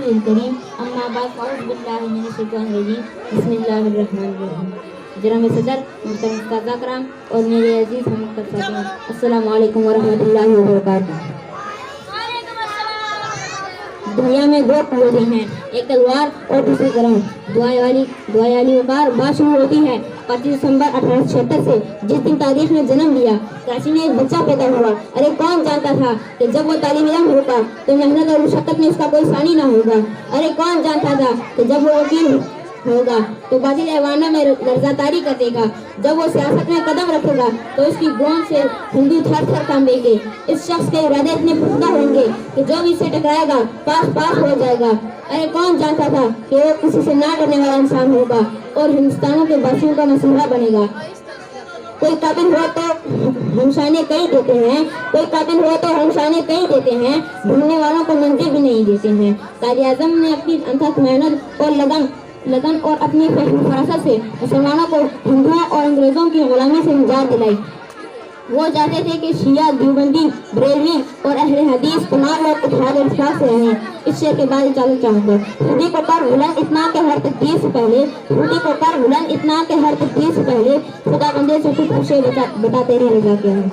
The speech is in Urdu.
الکریم اما بعد فاعوذ باللہ من الشیطان الرجیم بسم اللہ الرحمن الرحیم. جناب صدر، محترم اساتذہ کرام اور میرے عزیز ہم ساتھیوں، السلام علیکم ورحمۃ اللہ وبرکاتہ. دنیا میں دو قوتیں ہیں، ایک تلوار اور دوسری قلم. دعائے علی وقار بات شروع ہوتی ہے 25 دسمبر 1876 سے، جس دن تاریخ نے جنم لیا. کراچی میں ایک بچہ پیدا ہوا. ارے کون جانتا تھا کہ جب وہ طالب علم ہوگا تو محنت اور مشقت میں اس کا کوئی ثانی نہ ہوگا. ارے کون جانتا تھا کہ جب وہ وکیل ہوگا تو باطل ایوانوں میں لرزہ طاری کر دے گا. جب وہ سیاست میں قدم رکھے گا تو اس کی گونج سے ہندو تھر تھر کانپیں گے. اس شخص کے ارادے اتنے پختہ ہوں گے کہ جو بھی اسے ٹکرائے گا پاس ہو جائے گا. ارے کون جانتا تھا کہ وہ کسی سے نہ ڈرنے والا انسان ہوگا اور ہندوستانوں کے باشندوں کا مسئلہ بنے گا. کوئی قابل ہوا تو ہم شانے کہیں دیتے ہیں، ڈھونڈنے والوں کو منزل بھی نہیں دیتے ہیں. قائد اعظم نے اپنی انتھک محنت اور لگن اور اپنی فہم فراست سے مسلمانوں کو ہندوؤں اور انگریزوں کی غلامی سے نجات دلائی. وہ چاہتے تھے کہ شیعہ، دیوبندی، بریلوی اور اہل حدیث تمام لوگ اتحاد اور اتفاق سے رہیں. اس شعر کے بعد اجازت چاہوں گا. خودی کو کر بلند اتنا کہ ہر تقدیر سے پہلے خدا بندے سے کچھ پوچھے بتا تیری رضا کیا ہے.